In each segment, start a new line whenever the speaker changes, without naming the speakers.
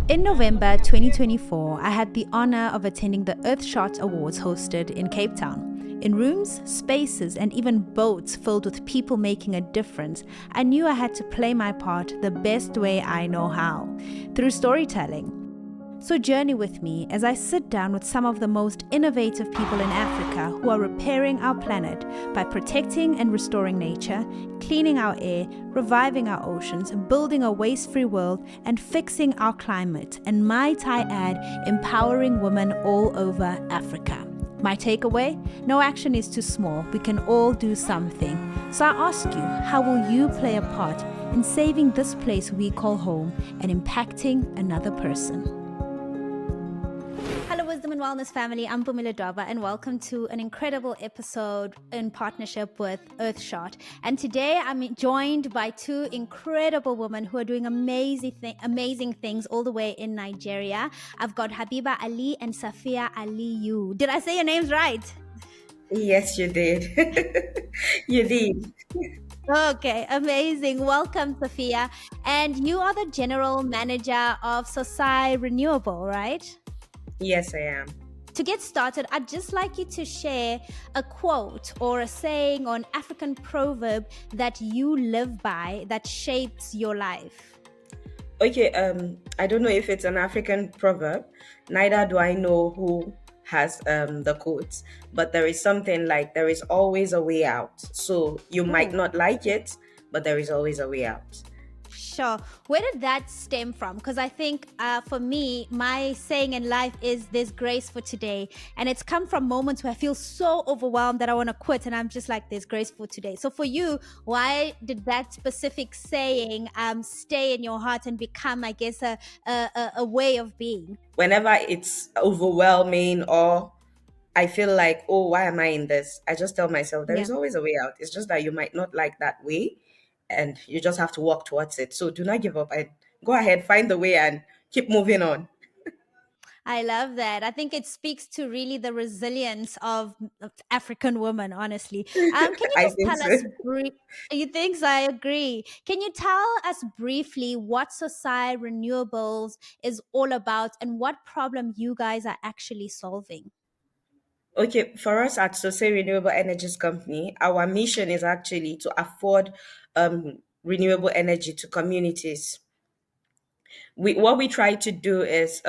In November 2024, I had the honor of attending the Earthshot Awards hosted in Cape Town. In rooms, spaces, and even boats filled with people making a difference, I knew I had to play my part the best way I know how, through storytelling. So journey with me as I sit down with some of the most innovative people in Africa who are repairing our planet by protecting and restoring nature, cleaning our air, reviving our oceans, building a waste-free world, and fixing our climate, and might I add, empowering women all over Africa. My takeaway? No action is too small. We can all do something. So I ask you, how will you play a part in saving this place we call home and impacting another person? Hello, Wisdom and Wellness family. I'm Bumila Dwaba, and welcome to an incredible episode in partnership with Earthshot. And today I'm joined by two incredible women who are doing amazing things all the way in Nigeria. I've got Habiba Ali and Safiya Aliyu. Did I say your names right?
Yes, you did. You did.
Okay, amazing. Welcome, Safiya. And you are the general manager of Sosai Renewable, right?
Yes, I am.
To get started, I'd just like you to share a quote or a saying or an African proverb that you live by that shapes your life.
Okay, I don't know if it's an African proverb, neither do I know who has the quotes, but there is something like there is always a way out. So you might
Ooh.
not like it, but there is always a way out.
Sure. Where did that stem from? Because I think for me, my saying in life is there's grace for today. And it's come from moments where I feel so overwhelmed that I want to quit. And I'm just like, there's grace for today. So for you, why did that specific saying stay in your heart and become, I guess, a way of being?
Whenever it's overwhelming or I feel like, oh, why am I in this? I just tell myself there
Yeah.
is always a way out. It's just that you might not like that way and you just have to walk towards it. So do not give up and go ahead, find the way and keep moving on.
I love that. I think it speaks to really the resilience of African women, honestly. Can you
I
just
think
tell
so.
us you think so? I agree. Can you tell us briefly what Society Renewables is all about and what problem you guys are actually solving?
Okay, for us at Sosai Renewable Energies Company, our mission is actually to afford renewable energy to communities. What we try to do is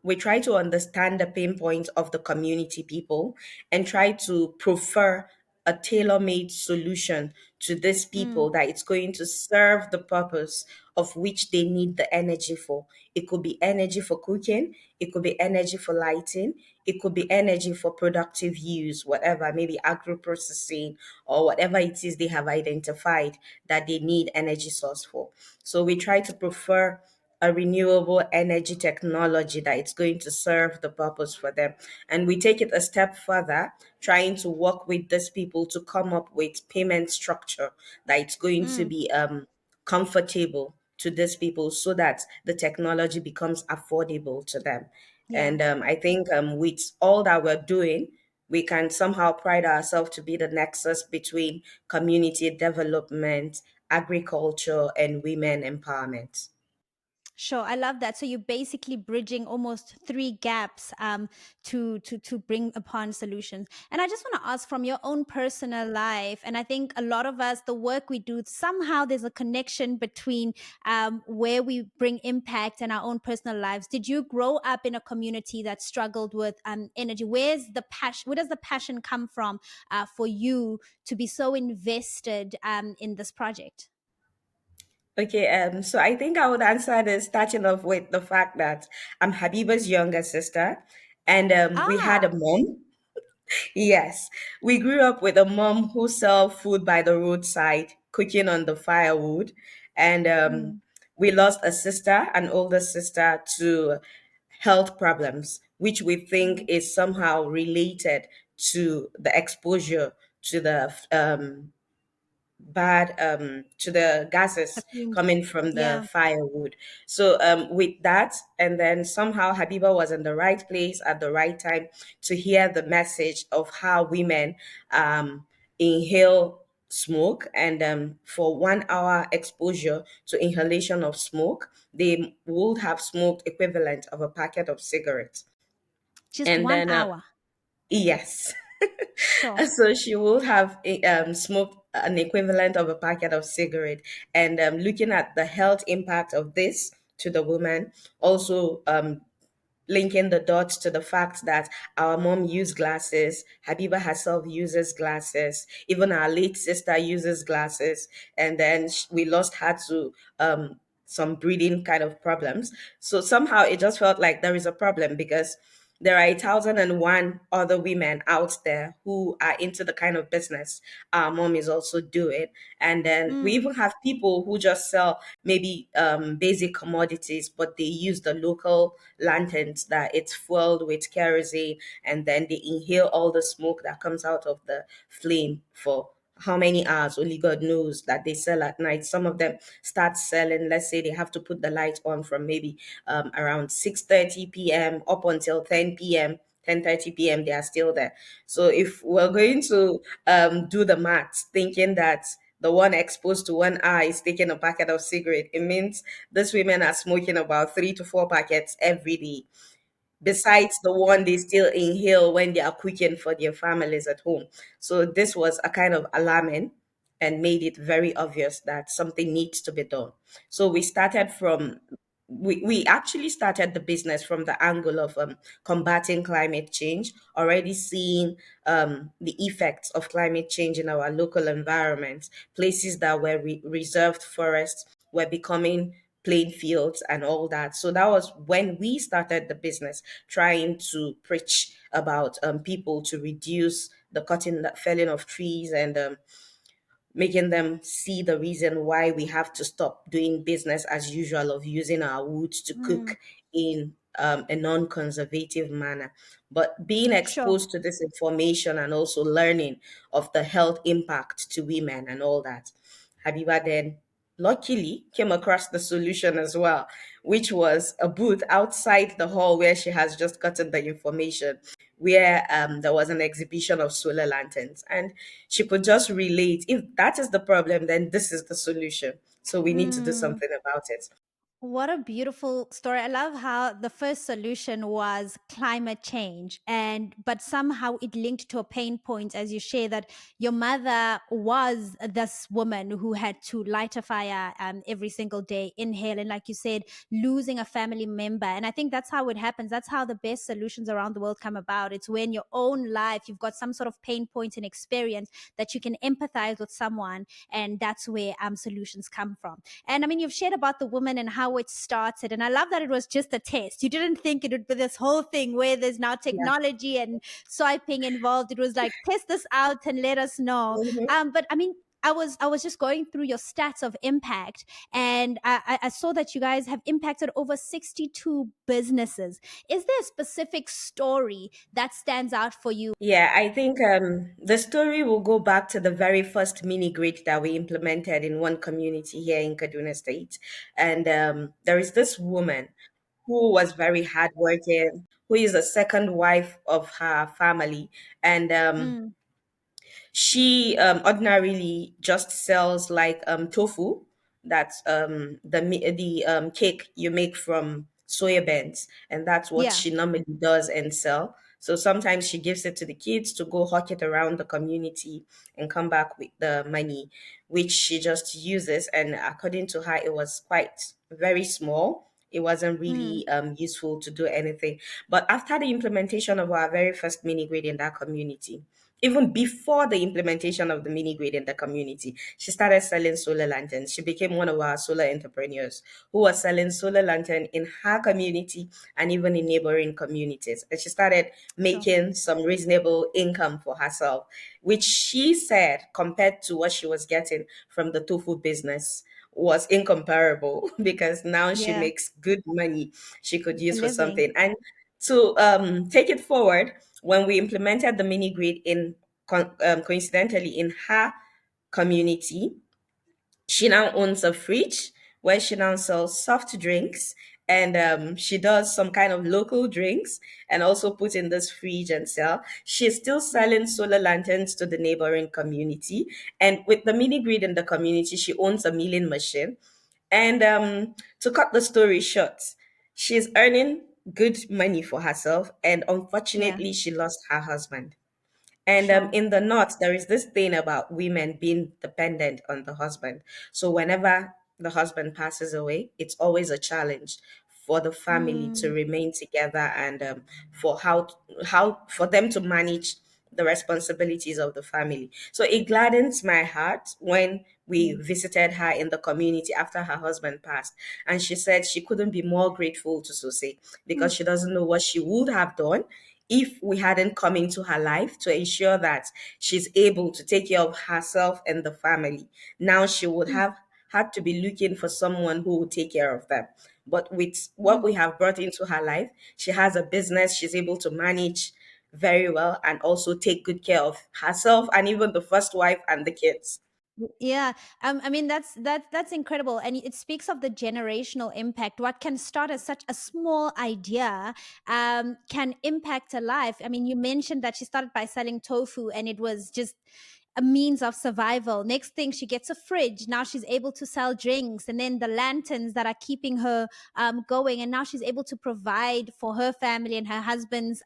we try to understand the pain points of the community people and try to prefer a tailor-made solution to these
Mm,
people that it's going to serve the purpose of which they need the energy for. It could be energy for cooking, it could be energy for lighting, it could be energy for productive use, whatever, maybe agro processing or whatever it is they have identified that they need energy source for. So we try to prefer a renewable energy technology that it's going to serve the purpose for them. And we take it a step further, trying to work with these people to come up with payment structure that it's going to
mm,
be comfortable to these people so that the technology becomes affordable to them.
yeah.
And I think with all that we're doing, we can somehow pride ourselves to be the nexus between community development, agriculture, and women empowerment.
Sure, I love that. So you're basically bridging almost three gaps to bring upon solutions. And I just want to ask from your own personal life, and I think a lot of us, the work we do, somehow there's a connection between where we bring impact and our own personal lives. Did you grow up in a community that struggled with energy? Where's the passion? Where does the passion come from for you to be so invested in this project?
Okay, so I think I would answer this starting off with the fact that I'm Habiba's younger sister, and we had a
Ah.
mom. Yes, we grew up with a mom who sell food by the roadside, cooking on the firewood, and
Mm,
we lost a sister, an older sister, to health problems, which we think
mm.
is somehow related to the exposure to the bad to the
The
gases
fumes.
coming from the
Yeah.
firewood. So with that, and then somehow Habiba was in the right place at the right time to hear the message of how women inhale smoke, and for 1 hour exposure to inhalation of smoke, they would have smoked equivalent of a packet of cigarettes.
Just
And
one
then
hour.
yes.
Sure.
So she would have smoked an equivalent of a packet of cigarette. And looking at the health impact of this to the woman, also linking the dots to the fact that our mom used glasses, Habiba herself uses glasses, even our late sister uses glasses, and then we lost her to some breathing kind of problems. So somehow it just felt like there is a problem, because there are 1,001 other women out there who are into the kind of business our mom is also doing. And then we
Mm,
even have people who just sell maybe basic commodities, but they use the local lanterns that it's fueled with kerosene, and then they inhale all the smoke that comes out of the flame for how many hours only God knows, that they sell at night. Some of them start selling, let's say they have to put the light on from maybe around 6:30 p.m. up until 10 p.m. 10:30 p.m. they are still there. So if we're going to do the maths, thinking that the one exposed to 1 hour is taking a packet of cigarette, it means these women are smoking about 3 to 4 packets every day, besides the one they still inhale when they are cooking for their families at home. So this was a kind of alarming and made it very obvious that something needs to be done. So we actually started the business from the angle of combating climate change, already seeing the effects of climate change in our local environments. Places that were reserved forests were becoming plain fields and all that. So that was when we started the business, trying to preach about people to reduce the cutting, the felling of trees, and making them see the reason why we have to stop doing business as usual of using our woods to
mm,
cook in a non-conservative manner. But being
sure.
exposed to this information and also learning of the health impact to women and all that, Habiba then luckily came across the solution as well, which was a booth outside the hall where she has just gotten the information, where there was an exhibition of solar lanterns. And she could just relate, if that is the problem, then this is the solution. So we need to do
Mm.
something about it.
What a beautiful story. I love how the first solution was climate change, and but somehow it linked to a pain point, as you share that your mother was this woman who had to light a fire every single day, inhale, and like you said, losing a family member. And I think that's how it happens. That's how the best solutions around the world come about. It's when your own life, you've got some sort of pain point and experience that you can empathize with someone, and that's where solutions come from. And I mean, you've shared about the woman and how it started. And I love that it was just a test. You didn't think it would be this whole thing where there's now
Yeah.
technology and swiping involved. It was like, test this out and let us know.
Mhm.
But I mean, I was just going through your stats of impact, and I saw that you guys have impacted over 62 businesses. Is there a specific story that stands out for you?
Yeah, I think the story will go back to the very first mini grid that we implemented in one community here in Kaduna State. And there is this woman who was very hardworking, who is a second wife of her family. And
Mm,
she ordinarily just sells like tofu. That's the cake you make from soya beans, and that's what
yeah.
she normally does and sell. So sometimes she gives it to the kids to go hawk it around the community and come back with the money, which she just uses. And according to her, it was quite very small. It wasn't
Mm,
really useful to do anything. But after the implementation of our very first mini grid in that community, even before the implementation of the mini grid in the community, she started selling solar lanterns. She became one of our solar entrepreneurs who was selling solar lantern in her community and even in neighboring communities. And she started
sure.
making some reasonable income for herself, which she said compared to what she was getting from the tofu business was incomparable, because now she
Yeah.
makes good money she could
A
use for
living.
something. And to take it forward, when we implemented the mini grid in coincidentally in her community, she now owns a fridge where she now sells soft drinks and she does some kind of local drinks and also put in this fridge and sell. She's still selling solar lanterns to the neighboring community, and with the mini grid in the community, she owns a milling machine. And to cut the story short, she's earning good money for herself, and
Yeah,
unfortunately, she lost her husband. And
sure.
in the North, there is this thing about women being dependent on the husband. So whenever the husband passes away, it's always a challenge for the family to
Mm,
remain together, and for how for them to manage the responsibilities of the family. So it gladdens my heart when we
yeah.
visited her in the community after her husband passed, and she said she couldn't be more grateful to Sose because
Mm,
she doesn't know what she would have done if we hadn't come into her life to ensure that she's able to take care of herself and the family. Now she would
mm,
have had to be looking for someone who would take care of them. But with what
mm.
we have brought into her life, she has a business she's able to manage very well and also take good care of herself and even the first wife and the kids.
Yeah, I mean that's incredible, and it speaks of the generational impact. What can start as such a small idea can impact a life. I mean, you mentioned that she started by selling tofu, and it was just a means of survival. Next thing, she gets a fridge. Now she's able to sell drinks, and then the lanterns that are keeping her going. And now she's able to provide for her family and her husband's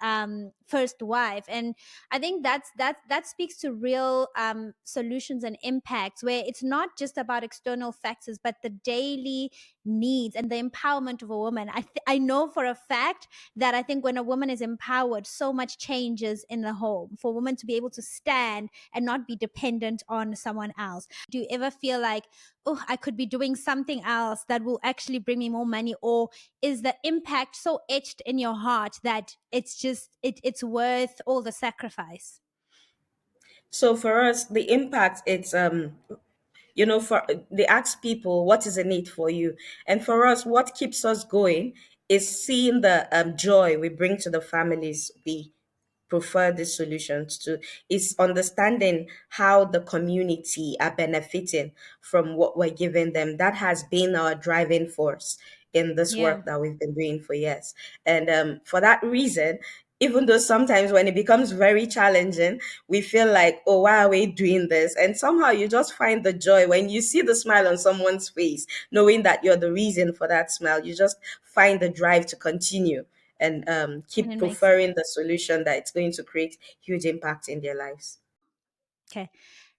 first wife. And I think that speaks to real solutions and impacts, where it's not just about external factors, but the daily needs and the empowerment of a woman. I know for a fact that I think when a woman is empowered, so much changes in the home. For women to be able to stand and not be dependent on someone else. Do you ever feel like, oh, I could be doing something else that will actually bring me more money? Or is the impact so etched in your heart that it's worth all the sacrifice?
So for us, the impact, it's for they ask people what is in it for you, and for us what keeps us going is seeing the joy we bring to the families we prefer these solutions to, is understanding how the community are benefiting from what we're giving them. That has been our driving force in this
Yeah.
work that we've been doing for years. And for that reason, even though sometimes when it becomes very challenging, we feel like, oh, why are we doing this? And somehow you just find the joy when you see the smile on someone's face, knowing that you're the reason for that smile. You just find the drive to continue and
And
keep
it makes
preferring the solution that it's going to create huge impact in their lives.
Okay.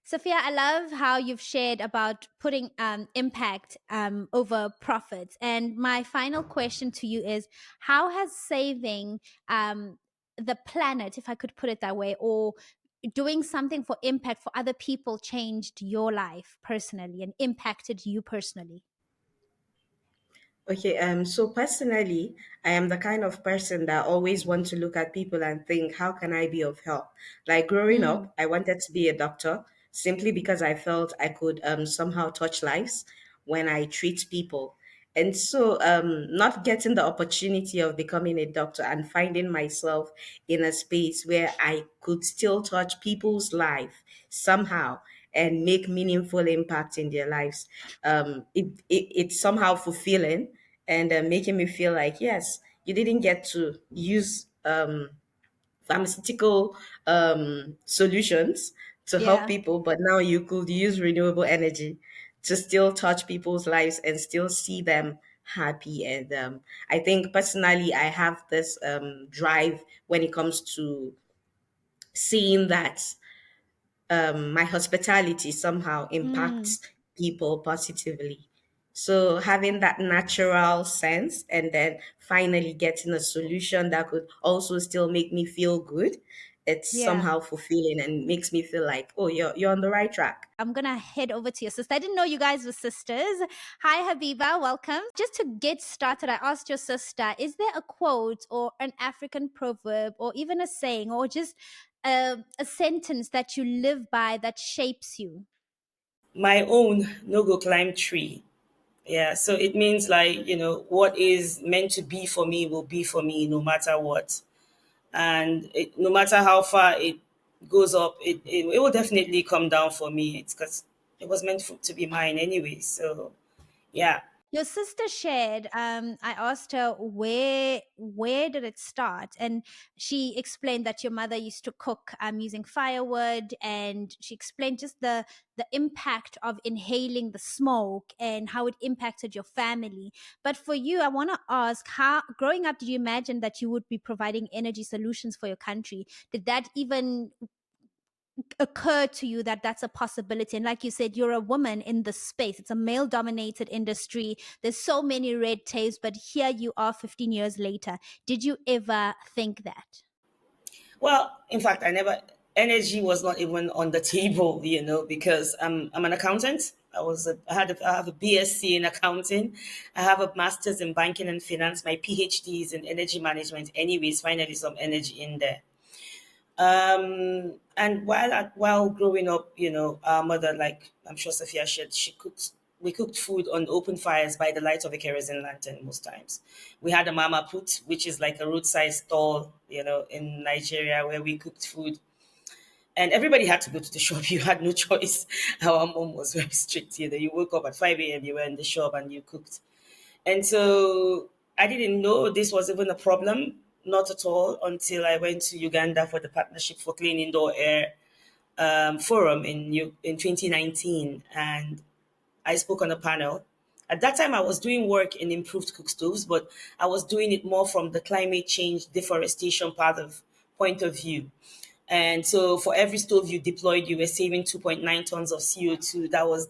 Sophia, I love how you've shared about putting impact over profits. And my final question to you is, how has saving the planet, if I could put it that way, or doing something for impact for other people changed your life personally and impacted you personally?
Okay, so personally, I am the kind of person that always want to look at people and think, how can I be of help? Like growing
Mm,
up, I wanted to be a doctor simply because I felt I could somehow touch lives when I treat people. And so, not getting the opportunity of becoming a doctor and finding myself in a space where I could still touch people's life somehow and make meaningful impact in their lives, it's somehow fulfilling and making me feel like, yes, you didn't get to use pharmaceutical solutions to help
yeah.
people, but now you could use renewable energy to still touch people's lives and still see them happy. And I think personally, I have this drive when it comes to seeing that my hospitality somehow
Mm,
impacts people positively. So having that natural sense and then finally getting a solution that could also still make me feel good, it's
yeah.
somehow fulfilling and makes me feel like, oh, you're on the right track.
I'm gonna head over to your sister. I didn't know you guys were sisters. Hi, Habiba, welcome. Just to get started, I asked your sister, is there a quote or an African proverb or even a saying or just a sentence that you live by that shapes you?
My own no go climb tree. Yeah, so it means like, what is meant to be for me will be for me no matter what. And no matter how far it goes up, it will definitely come down for me. It's because it was meant to be mine anyway. So, yeah.
Your sister shared. I asked her where did it start, and she explained that your mother used to cook using firewood, and she explained just the impact of inhaling the smoke and how it impacted your family. But for you, I want to ask, how growing up did you imagine that you would be providing energy solutions for your country? Did that even occur to you that that's a possibility? And like you said, you're a woman in the space, it's a male dominated industry, there's so many red tapes, but here you are 15 years later. Did you ever think that?
Well, in fact, I never, energy was not even on the table, because I'm an accountant. I have a BSc in accounting. I have a master's in banking and finance. My PhD is in energy management. Anyways, finally some energy in there. And while growing up, our mother, like I'm sure Sophia shared, we cooked food on open fires by the light of a kerosene lantern most times. We had a mama put, which is like a roadside stall, in Nigeria, where we cooked food. And everybody had to go to the shop. You had no choice. Our mom was very strict. You woke up at 5 a.m., you were in the shop and you cooked. And so I didn't know this was even a problem, not at all, until I went to Uganda for the Partnership for Clean Indoor Air forum in 2019. And I spoke on a panel. At that time, I was doing work in improved cook stoves, but I was doing it more from the climate change deforestation point of view. And so for every stove you deployed, you were saving 2.9 tons of CO2. That was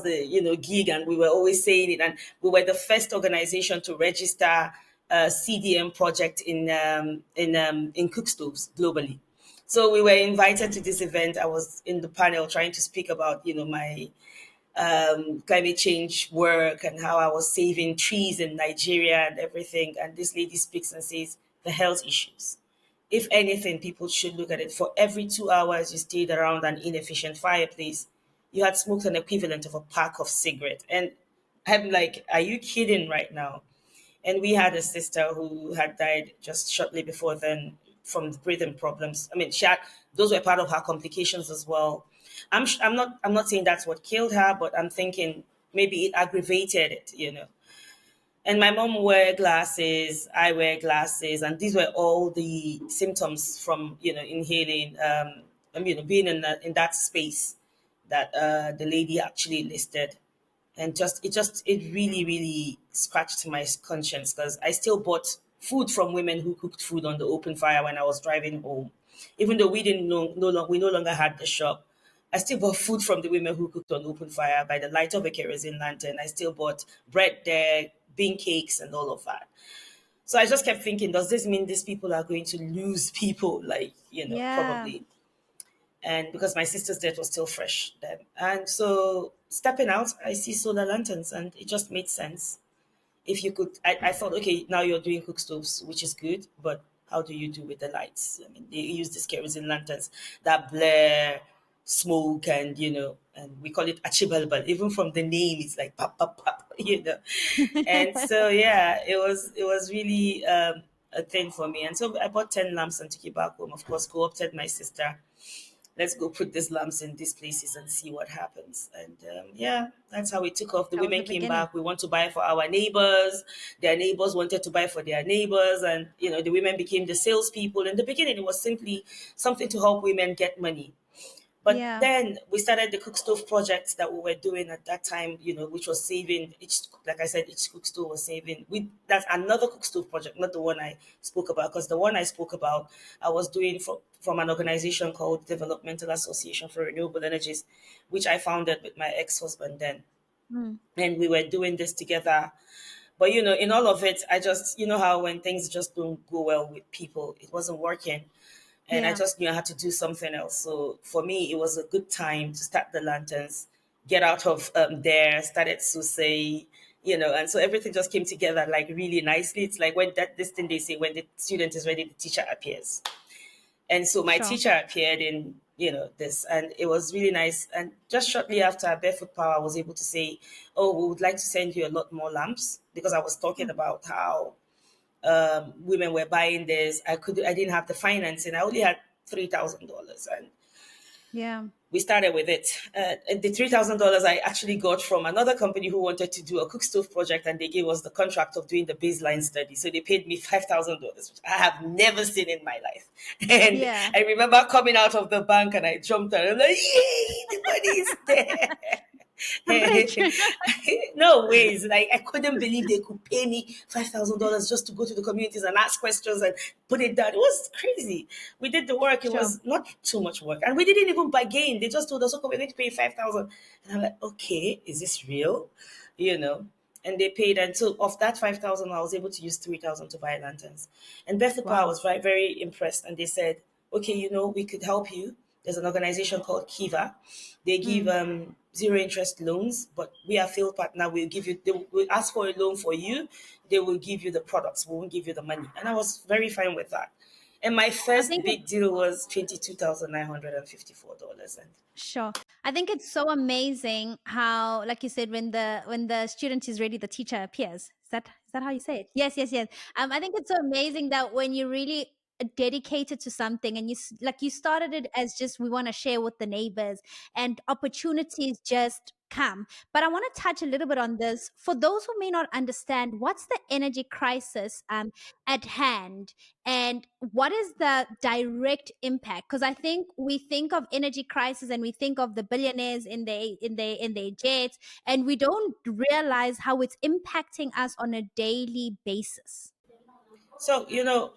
the gig, and we were always saying it. And we were the first organization to register a CDM project in cook stoves globally. So we were invited to this event. I was in the panel trying to speak about my climate change work and how I was saving trees in Nigeria and everything. And this lady speaks and says the health issues. If anything, people should look at it. For every 2 hours you stayed around an inefficient fireplace, you had smoked an equivalent of a pack of cigarette. And I'm like, are you kidding right now? And we had a sister who had died just shortly before then from breathing problems. I mean, those were part of her complications as well. I'm not saying that's what killed her, but I'm thinking maybe it aggravated it. And my mom wear glasses, I wear glasses, and these were all the symptoms from inhaling, being in that space that the lady actually listed. And it really really scratched my conscience, because I still bought food from women who cooked food on the open fire when I was driving home, even though we didn't know no long, we no longer had the shop. I still bought food from the women who cooked on open fire by the light of a kerosene lantern. I still bought bread there, bean cakes, and all of that. So I just kept thinking, does this mean these people are going to lose people? Like,
Yeah.
probably. And because my sister's death was still fresh then. And so stepping out, I see solar lanterns, and it just made sense. If you could, I thought, okay, now you're doing cook stoves, which is good, but how do you do with the lights? I mean, they use these kerosene lanterns that blare smoke, and we call it achibalbal. Even from the name, it's like pop, pop, pop. And so, yeah, it was really a thing for me. And so I bought 10 lamps and took it back home. Of course, co-opted my sister. Let's go put these lamps in these places and see what happens. And yeah, that's how it took off. The
That was the
women came
beginning.
back. We want to buy for our neighbors. Their neighbors wanted to buy for their neighbors. And, the women became the salespeople. In the beginning, it was simply something to help women get money. But
Yeah.
then we started the cook stove projects that we were doing at that time, which was saving each, like I said, each cook stove was saving. That's another cook stove project, not the one I spoke about, because the one I spoke about, I was doing from an organization called Developmental Association for Renewable Energies, which I founded with my ex-husband then.
Mm.
And we were doing this together. But in all of it, I just, how when things just don't go well with people, it wasn't working. And I
Yeah.
just knew I had to do something else. So for me, it was a good time to start the lanterns, get out of there, started Sosai, and so everything just came together like really nicely. It's like when this thing they say, when the student is ready, the teacher appears. And so my
Sure.
teacher appeared in, this, and it was really nice. And just shortly after, Barefoot Power was able to say, oh, we would like to send you a lot more lamps, because I was talking
Mm.
about how women were buying this. I didn't have the financing. I only had $3,000, and
Yeah.
We started with it. And the $3,000 I actually got from another company who wanted to do a cook stove project, and they gave us the contract of doing the baseline study. So they paid me $5,000, which I have never seen in my life. And
Yeah.
I remember coming out of the bank and I jumped out. I'm like, yay, the money is there.
Rich.
No ways. Like, I couldn't believe they could pay me $5,000 just to go to the communities and ask questions and put it down. It was crazy. We did the work. It
Sure.
was not too much work, and we didn't even bargain. They just told us, "Okay, we're going to pay 5,000," and I'm like, "Okay, is this real?" You know. And they paid, and so of that 5,000, I was able to use 3,000 to buy lanterns. And Bedford Power
Wow.
was very, very impressed, and they said, "Okay, we could help you. There's an organization called Kiva. They give
Mm.
zero interest loans, but we are field partner. They will ask for a loan for you. They will give you the products. We won't give you the money." And I was very fine with that. And my
I
first
think
big deal was $22,954. And
Sure. I think it's so amazing how, like you said, when the student is ready, the teacher appears. Is that how you say it? Yes, yes, yes. I think it's so amazing that when you really dedicated to something and like you started it as just we want to share with the neighbors and opportunities just come. But I want to touch a little bit on this for those who may not understand what's the energy crisis at hand and what is the direct impact, because I think we think of energy crisis and we think of the billionaires in their jets, and we don't realize how it's impacting us on a daily basis.
so,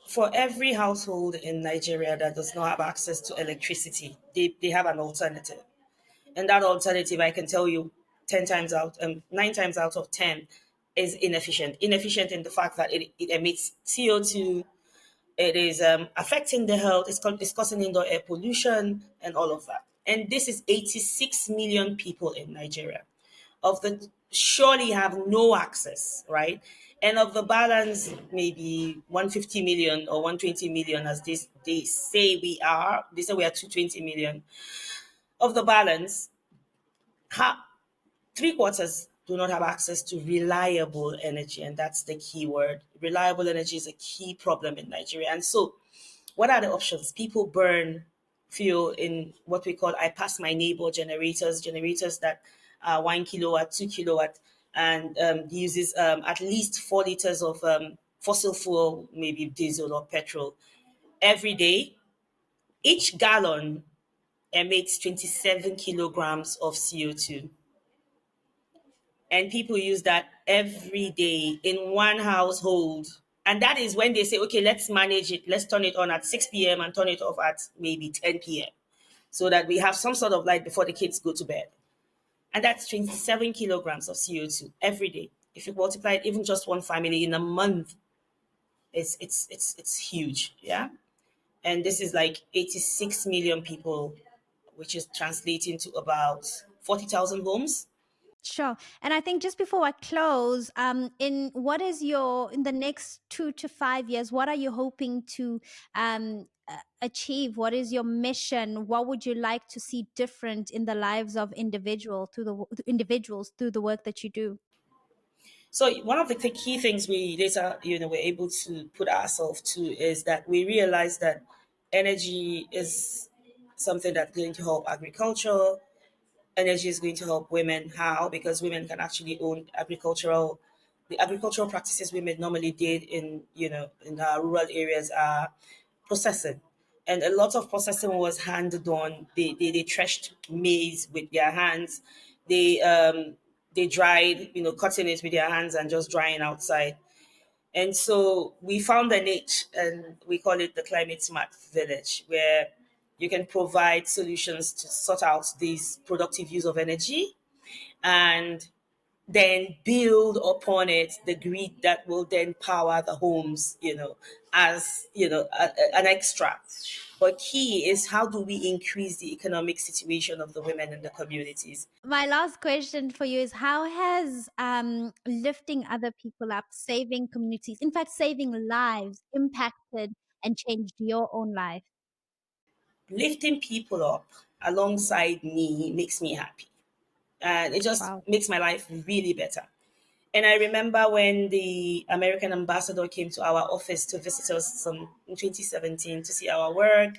for every household in Nigeria that does not have access to electricity, they have an alternative. And that alternative, I can tell you, 10 times out, 9 times out of 10 is inefficient. Inefficient in the fact that it emits CO2. It is affecting the health. It's causing indoor air pollution and all of that. And this is 86 million people in Nigeria. Of the surely have no access, right? And of the balance, maybe 150 million or 120 million, as they say we are. They say we are 220 million. Of the balance, three quarters do not have access to reliable energy, and that's the key word. Reliable energy is a key problem in Nigeria. And so, what are the options? People burn fuel in what we call I pass my neighbor generators that are 1 kilowatt, 2 kilowatt, and uses at least 4 liters of fossil fuel, maybe diesel or petrol, every day. Each gallon emits 27 kilograms of CO2, and people use that every day in one household. And that is when they say, okay, let's manage it. Let's turn it on at 6 p.m. and turn it off at maybe 10 p.m. so that we have some sort of light before the kids go to bed. And that's 27 kilograms of CO2 every day. If you multiply it, even just one family in a month, it's huge. Yeah. And this is like 86 million people, which is translating to about 40,000 homes.
Sure. And I think just before I close, in what is your in the next 2 to 5 years, what are you hoping to achieve? What is your mission? What would you like to see different in the lives of individuals through the work that you do?
So one of the key things we later, were able to put ourselves to is that we realized that energy is something that's going to help agriculture. Energy is going to help women. How? Because women can actually own the agricultural practices women normally did in our rural areas are processing. And a lot of processing was hand done. They threshed maize with their hands. They dried, cutting it with their hands and just drying outside. And so we found a niche, and we call it the climate smart village, where you can provide solutions to sort out this productive use of energy and then build upon it the grid that will then power the homes, as an extra. But key is, how do we increase the economic situation of the women in the communities?
My last question for you is, how has lifting other people up, saving communities, in fact, saving lives, impacted and changed your own life?
Lifting people up alongside me makes me happy, and it just
Wow.
makes my life really better. And I remember when the American ambassador came to our office to visit us in 2017 to see our work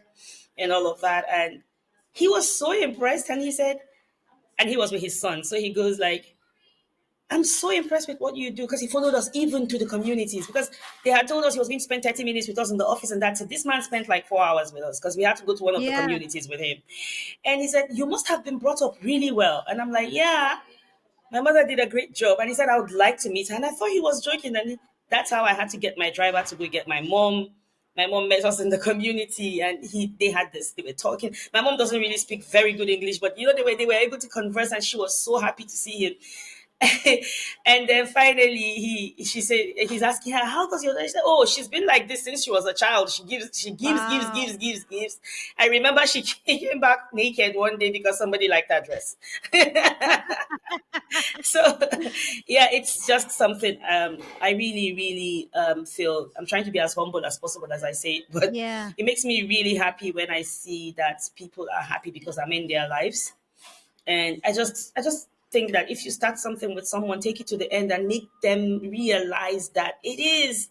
and all of that. And He was so impressed, and he said, and he was with his son. So he goes like, I'm so impressed with what you do, because he followed us even to the communities, because they had told us he was going to spend 30 minutes with us in the office, and that's it. This man spent like 4 hours with us because we had to go to one of the
Yeah.
communities with him. And he said, you must have been brought up really well. And I'm like, yeah, my mother did a great job. And he said, I would like to meet her. And I thought he was joking. And that's how I had to get my driver to go get my mom. My mom met us in the community, and they had this, they were talking. My mom doesn't really speak very good English, but they were able to converse, and she was so happy to see him. And then finally she said, he's asking her, how does your daughter? She said, oh, she's been like this since she was a child. She gives.
Wow.
I remember she came back naked one day because somebody liked her dress. So yeah, it's just something, I really, really, feel I'm trying to be as humble as possible as I say it, but
Yeah.
it makes me really happy when I see that people are happy because I'm in their lives. And I just think that if you start something with someone, take it to the end and make them realize that it is,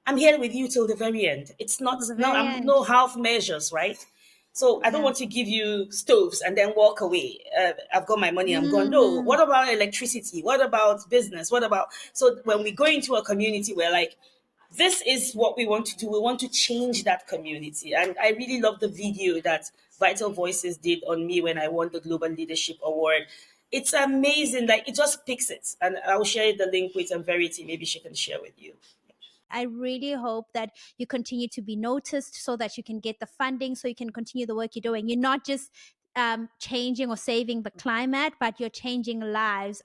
I'm here with you till the very end. It's not,
Till the
no,
very
I'm
end.
no half measures, right? So I don't
Yeah.
want to give you stoves and then walk away. I've got my money, I'm gone. No.
Mm.
What about electricity? What about business? What about, so when we go into a community, we're like, this is what we want to do. We want to change that community. And I really love the video that Vital Voices did on me when I won the Global Leadership Award. It's amazing. Like, it just picks it. And I'll share the link with Verity. Maybe she can share with you.
I really hope that you continue to be noticed so that you can get the funding so you can continue the work you're doing. You're not just changing or saving the climate, but you're changing lives.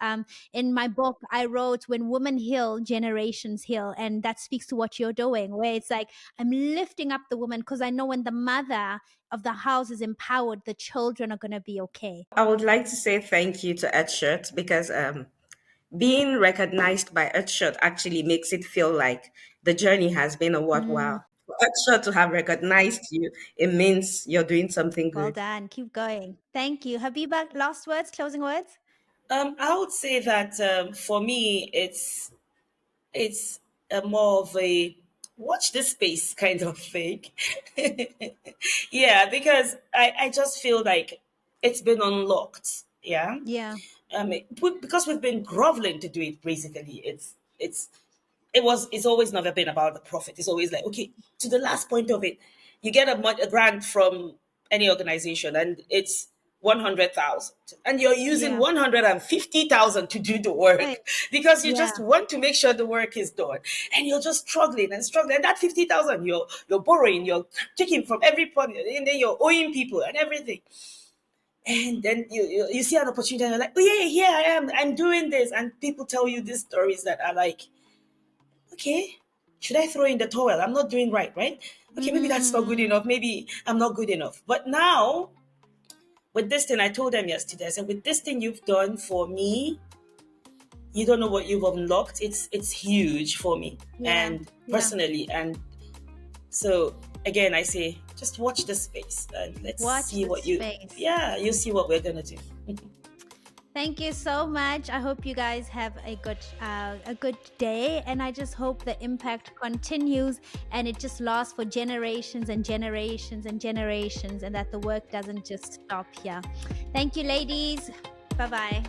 In my book, I wrote, when women heal, generations heal. And that speaks to what you're doing, where it's like, I'm lifting up the woman because I know when the mother of the house is empowered, the children are going to be okay.
I would like to say thank you to Earthshot because being recognized by Earthshot actually makes it feel like the journey has been a
Mm,
worthwhile. For Earthshot to have recognized you, it means you're doing something
well
good.
done. Keep going. Thank you. Habiba, last words, closing words?
I would say that, for me, it's a more of a watch this space kind of thing. Yeah, because I just feel like it's been unlocked. Yeah.
Yeah.
Because we've been groveling to do it. Basically, it's always never been about the profit. It's always like, okay, to the last point of it, you get a grant from any organization, and it's 100,000, and you're using
Yeah.
150,000 to do the work
Hey.
because you
Yeah.
just want to make sure the work is done, and you're just struggling and struggling. And that 50,000, you're borrowing, you're taking from every point, and then you're owing people and everything. And then you see an opportunity, and you're like, oh yeah, here I am, I'm doing this, and people tell you these stories that are like, okay, should I throw in the towel? I'm not doing right, right? Okay, maybe that's not good
Mm.
enough. Maybe I'm not good enough. But now, with this thing, I told them yesterday, I said, with this thing you've done for me, you don't know what you've unlocked. It's huge for me
Yeah.
and
Yeah.
personally. And so again, I say, just watch the space and let's
Watch
see
the
what you,
space.
yeah, you'll see what we're gonna do.
Thank you so much. I hope you guys have a good day, and I just hope the impact continues and it just lasts for generations and generations and generations, and that the work doesn't just stop here. Thank you, ladies. Bye bye.